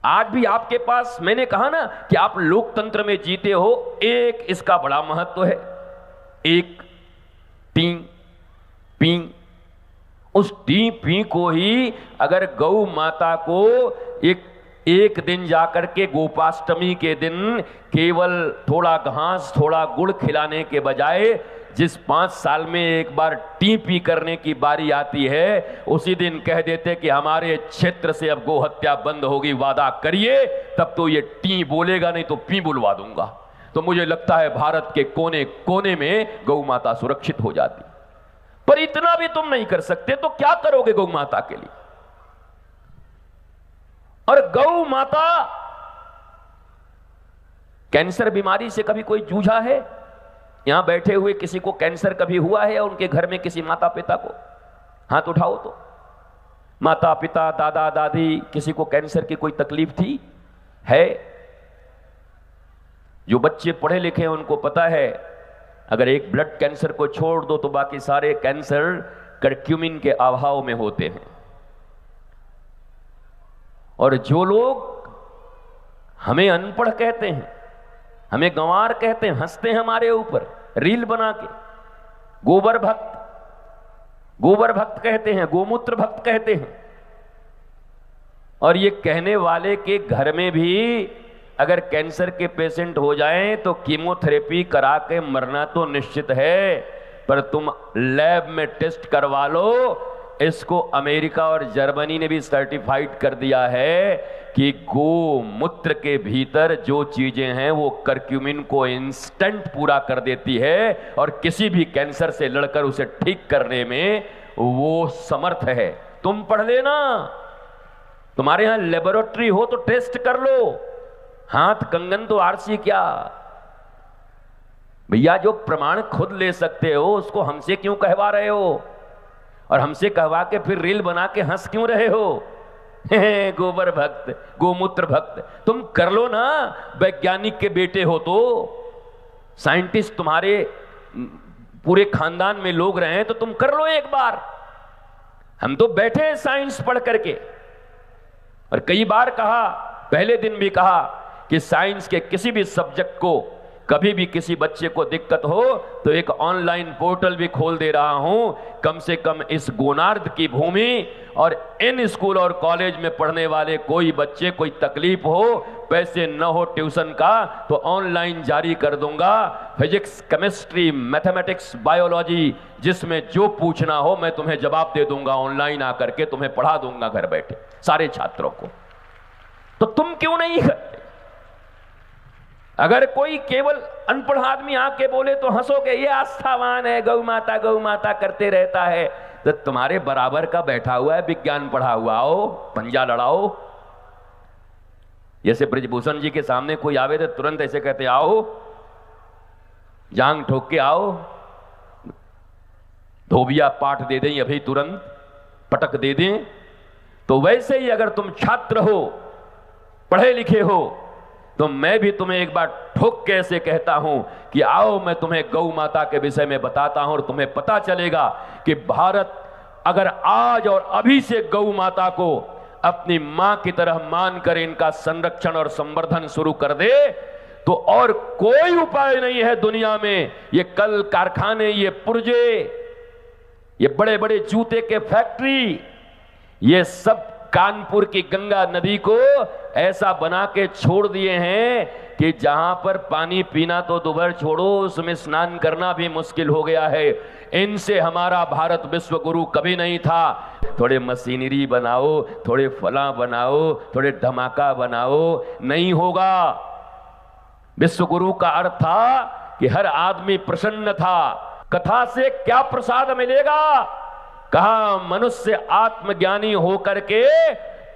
आज भी आपके पास, मैंने कहा ना कि आप लोकतंत्र में जीते हो, एक इसका बड़ा महत्व है। एक टी पी, उस टी पी को ही अगर गौ माता को एक दिन जाकर के गोपाष्टमी के दिन केवल थोड़ा घास थोड़ा गुड़ खिलाने के बजाय जिस 5 साल में एक बार टी पी करने की बारी आती है, उसी दिन कह देते कि हमारे क्षेत्र से अब गौ हत्या बंद होगी, वादा करिए, तब तो ये टी बोलेगा, नहीं तो पी बुलवा दूंगा। तो मुझे लगता है भारत के कोने कोने में गौ माता सुरक्षित हो जाती। पर इतना भी तुम नहीं कर सकते तो क्या करोगे गौ माता के लिए? और गौ माता, कैंसर बीमारी से कभी कोई जूझा है? यहां बैठे हुए किसी को कैंसर कभी हुआ है? या उनके घर में किसी माता पिता को? हाथ उठाओ तो। माता पिता दादा दादी किसी को कैंसर की कोई तकलीफ थी? है? जो बच्चे पढ़े लिखे हैं उनको पता है, अगर एक ब्लड कैंसर को छोड़ दो तो बाकी सारे कैंसर कर्क्यूमिन के अभाव में होते हैं। और जो लोग हमें अनपढ़ कहते हैं, हमें गंवार कहते हैं, हंसते हैं हमारे ऊपर रील बना के, गोबर भक्त कहते हैं, गोमूत्र भक्त कहते हैं। और ये कहने वाले के घर में भी अगर कैंसर के पेशेंट हो जाएं तो कीमोथेरेपी करा के मरना तो निश्चित है, पर तुम लैब में टेस्ट करवा लो। इसको अमेरिका और जर्मनी ने भी सर्टिफाइड कर दिया है कि गोमूत्र के भीतर जो चीजें हैं वो कर्क्यूमिन को इंस्टेंट पूरा कर देती है और किसी भी कैंसर से लड़कर उसे ठीक करने में वो समर्थ है। तुम पढ़ लेना, तुम्हारे यहां लेबोरेटरी हो तो टेस्ट कर लो। हाथ कंगन तो आरसी क्या भैया, जो प्रमाण खुद ले सकते हो उसको हमसे क्यों कहवा रहे हो? और हमसे कहवा के फिर रील बना के हंस क्यों रहे हो? गोबर भक्त, गोमूत्र भक्त, तुम कर लो ना। वैज्ञानिक के बेटे हो तो, साइंटिस्ट तुम्हारे पूरे खानदान में लोग रहे हैं तो तुम कर लो एक बार। हम तो बैठे हैं साइंस पढ़ करके, और कई बार कहा, पहले दिन भी कहा कि साइंस के किसी भी सब्जेक्ट को कभी भी किसी बच्चे को दिक्कत हो तो एक ऑनलाइन पोर्टल भी खोल दे रहा हूं। कम से कम इस गोनार्द की भूमि और इन स्कूल और कॉलेज में पढ़ने वाले कोई बच्चे कोई तकलीफ हो, पैसे न हो ट्यूशन का, तो ऑनलाइन जारी कर दूंगा। फिजिक्स, केमिस्ट्री, मैथमेटिक्स, बायोलॉजी, जिसमें जो पूछना हो मैं तुम्हें जवाब दे दूंगा। ऑनलाइन आकर के तुम्हें पढ़ा दूंगा घर बैठे सारे छात्रों को। तो तुम क्यों नहीं करते? अगर कोई केवल अनपढ़ आदमी आके बोले तो हंसोगे, ये आस्थावान है, गौ माता करते रहता है। तो तुम्हारे बराबर का बैठा हुआ है, विज्ञान पढ़ा हुआ, आओ पंजा लड़ाओ। जैसे ब्रिजभूषण जी के सामने कोई आवे तो तुरंत ऐसे कहते आओ, जांग ठोक के आओ, धोबिया पाठ दे दें अभी तुरंत, पटक दे दें। तो वैसे ही अगर तुम छात्र हो, पढ़े लिखे हो, तो मैं भी तुम्हें एक बार ठोक के ऐसे कहता हूं कि आओ मैं तुम्हें गौ माता के विषय में बताता हूं, और तुम्हें पता चलेगा कि भारत अगर आज और अभी से गौ माता को अपनी मां की तरह मानकर इनका संरक्षण और संवर्धन शुरू कर दे तो और कोई उपाय नहीं है दुनिया में। ये कल कारखाने, ये पुर्जे, ये बड़े बड़े जूते के फैक्ट्री, ये सब कानपुर की गंगा नदी को ऐसा बना के छोड़ दिए हैं कि जहां पर पानी पीना तो दुभर छोड़ो, उसमें स्नान करना भी मुश्किल हो गया है। इनसे हमारा भारत विश्व गुरु कभी नहीं था। थोड़े मशीनरी बनाओ, थोड़े फला बनाओ, थोड़े धमाका बनाओ, नहीं होगा। विश्व गुरु का अर्थ था कि हर आदमी प्रसन्न था। कथा से क्या प्रसाद मिलेगा? कहा मनुष्य आत्मज्ञानी होकर के,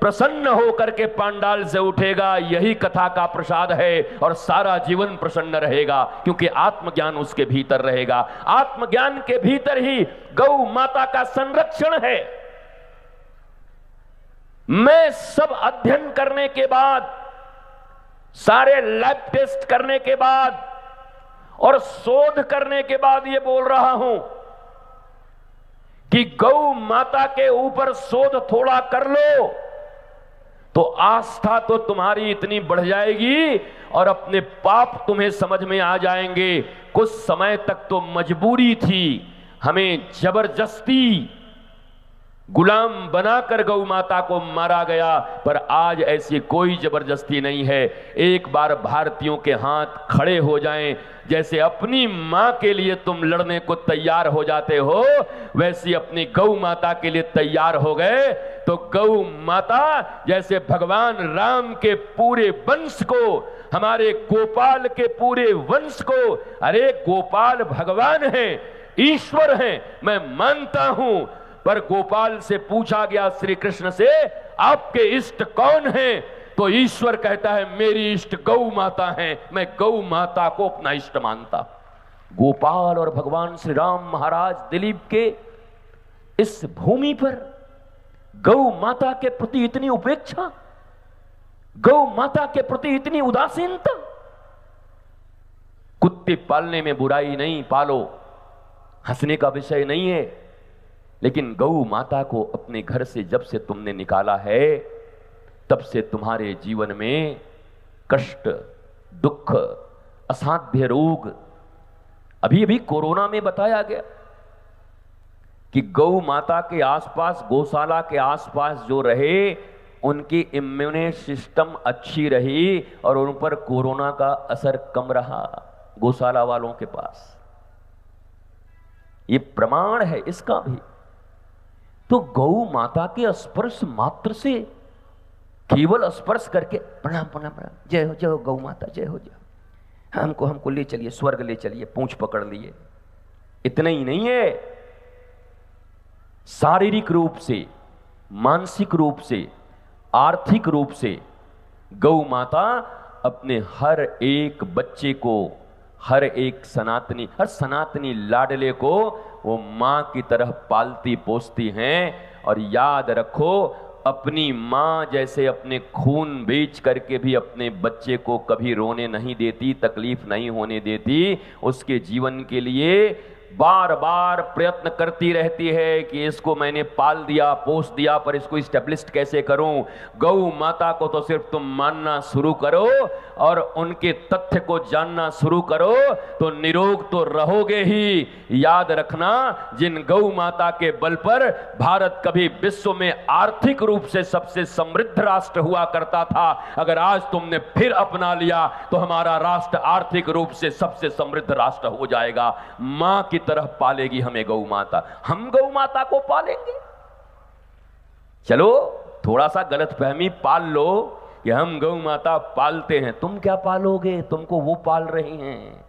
प्रसन्न होकर के पांडाल से उठेगा, यही कथा का प्रसाद है, और सारा जीवन प्रसन्न रहेगा क्योंकि आत्मज्ञान उसके भीतर रहेगा। आत्मज्ञान के भीतर ही गौ माता का संरक्षण है। मैं सब अध्ययन करने के बाद, सारे लैब टेस्ट करने के बाद और शोध करने के बाद ये बोल रहा हूं कि गौ माता के ऊपर शोध थोड़ा कर लो तो आस्था तो तुम्हारी इतनी बढ़ जाएगी और अपने पाप तुम्हें समझ में आ जाएंगे। कुछ समय तक तो मजबूरी थी, हमें जबरदस्ती गुलाम बनाकर गौ माता को मारा गया, पर आज ऐसी कोई जबरदस्ती नहीं है। एक बार भारतीयों के हाथ खड़े हो जाएं, जैसे अपनी मां के लिए तुम लड़ने को तैयार हो जाते हो, वैसी अपनी गौ माता के लिए तैयार हो गए, तो गौ माता जैसे भगवान राम के पूरे वंश को, हमारे गोपाल के पूरे वंश को, अरे गोपाल भगवान हैं, ईश्वर हैं, मैं मानता हूं, पर गोपाल से पूछा गया श्री कृष्ण से, आपके इष्ट कौन हैं? तो ईश्वर कहता है मेरी इष्ट गौ माता है, मैं गौ माता को अपना इष्ट मानता। गोपाल और भगवान श्री राम महाराज दिलीप के इस भूमि पर गौ माता के प्रति इतनी उपेक्षा, गौ माता के प्रति इतनी उदासीनता। कुत्ते पालने में बुराई नहीं, पालो, हंसने का विषय नहीं है, लेकिन गौ माता को अपने घर से जब से तुमने निकाला है, तब से तुम्हारे जीवन में कष्ट, दुख, असाध्य रोग, अभी अभी कोरोना में बताया गया कि गौ माता के आसपास, गौशाला के आसपास जो रहे, उनकी इम्यून सिस्टम अच्छी रही और उन पर कोरोना का असर कम रहा, गौशाला वालों के पास। ये प्रमाण है इसका भी। तो गौ माता के स्पर्श मात्र से, केवल स्पर्श करके प्रणाम प्रणाम प्रणाम, जय हो गौ माता, जय हो, जय, हमको ले चलिए, स्वर्ग ले चलिए, पूंछ पकड़ लिए, इतना ही नहीं है, शारीरिक रूप से, मानसिक रूप से, आर्थिक रूप से गौ माता अपने हर एक बच्चे को, हर एक हर सनातनी लाडले को वो मां की तरह पालती पोसती हैं। और याद रखो, अपनी मां जैसे अपने खून बेच करके भी अपने बच्चे को कभी रोने नहीं देती, तकलीफ नहीं होने देती, उसके जीवन के लिए बार बार प्रयत्न करती रहती है कि इसको मैंने पाल दिया, पोस दिया, पर इसको इस्टेब्लिश कैसे करूं। गौ माता को तो सिर्फ तुम मानना शुरू करो और उनके तथ्य को जानना शुरू करो, तो निरोग तो रहोगे ही। याद रखना, जिन गौ माता के बल पर भारत कभी विश्व में आर्थिक रूप से सबसे समृद्ध राष्ट्र हुआ करता था, अगर आज तुमने फिर अपना लिया तो हमारा राष्ट्र आर्थिक रूप से सबसे समृद्ध राष्ट्र हो जाएगा। मां की तरह पालेगी हमें गौ माता, हम गौ माता को पालेंगे। चलो थोड़ा सा गलतफहमी पाल लो कि हम गौ माता पालते हैं, तुम क्या पालोगे, तुमको वो पाल रही हैं।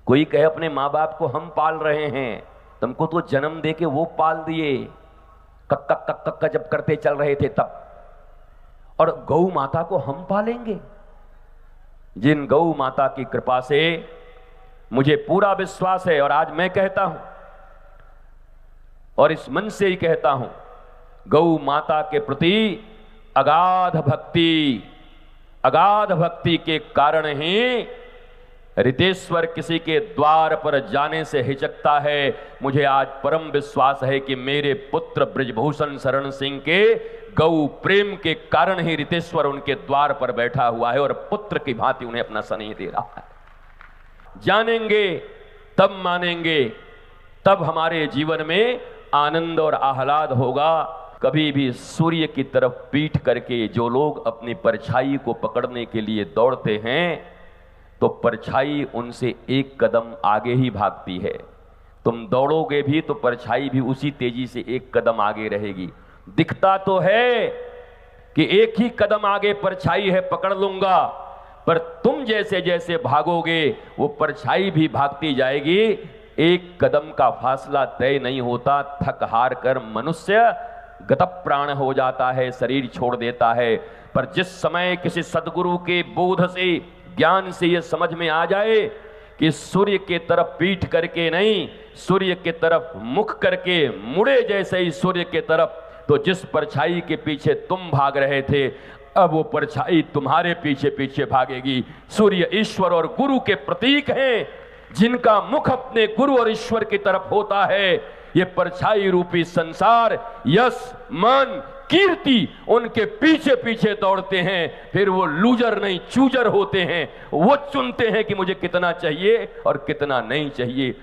कोई कहे अपने माँ बाप को हम पाल रहे हैं, तुमको तो जन्म दे के वो पाल दिए, कक्का कक्का कक्का जब करते चल रहे थे तब, और गौ माता को हम पालेंगे। जिन गौ माता की कृपा से मुझे पूरा विश्वास है, और आज मैं कहता हूं और इस मन से ही कहता हूं, गौ माता के प्रति अगाध भक्ति के कारण ही रितेश्वर किसी के द्वार पर जाने से हिचकता है। मुझे आज परम विश्वास है कि मेरे पुत्र बृजभूषण शरण सिंह के गौ प्रेम के कारण ही रितेश्वर उनके द्वार पर बैठा हुआ है और पुत्र की भांति उन्हें अपना स्नेह दे रहा है। जानेंगे तब मानेंगे, तब हमारे जीवन में आनंद और आह्लाद होगा। कभी भी सूर्य की तरफ पीठ करके जो लोग अपनी परछाई को पकड़ने के लिए दौड़ते हैं, तो परछाई उनसे एक कदम आगे ही भागती है। तुम दौड़ोगे भी तो परछाई भी उसी तेजी से एक कदम आगे रहेगी। दिखता तो है कि एक ही कदम आगे परछाई है, पकड़ लूंगा, पर तुम जैसे जैसे भागोगे वो परछाई भी भागती जाएगी। एक कदम का फासला तय नहीं होता, थक हार कर मनुष्य गतप्राण हो जाता है, शरीर छोड़ देता है। पर जिस समय किसी सदगुरु के बोध से, ज्ञान से यह समझ में आ जाए कि सूर्य के तरफ पीठ करके नहीं, सूर्य के तरफ मुख करके मुड़े जैसे ही सूर्य के तरफ, तो जिस परछाई के पीछे तुम भाग रहे थे, अब वो परछाई तुम्हारे पीछे पीछे भागेगी। सूर्य ईश्वर और गुरु के प्रतीक हैं, जिनका मुख अपने गुरु और ईश्वर की तरफ होता है। ये परछाई रूपी संसार यश, मान, कीर्ति उनके पीछे पीछे दौड़ते हैं, फिर वो लूजर नहीं चूजर होते हैं। वो चुनते हैं कि मुझे कितना चाहिए और कितना नहीं चाहिए।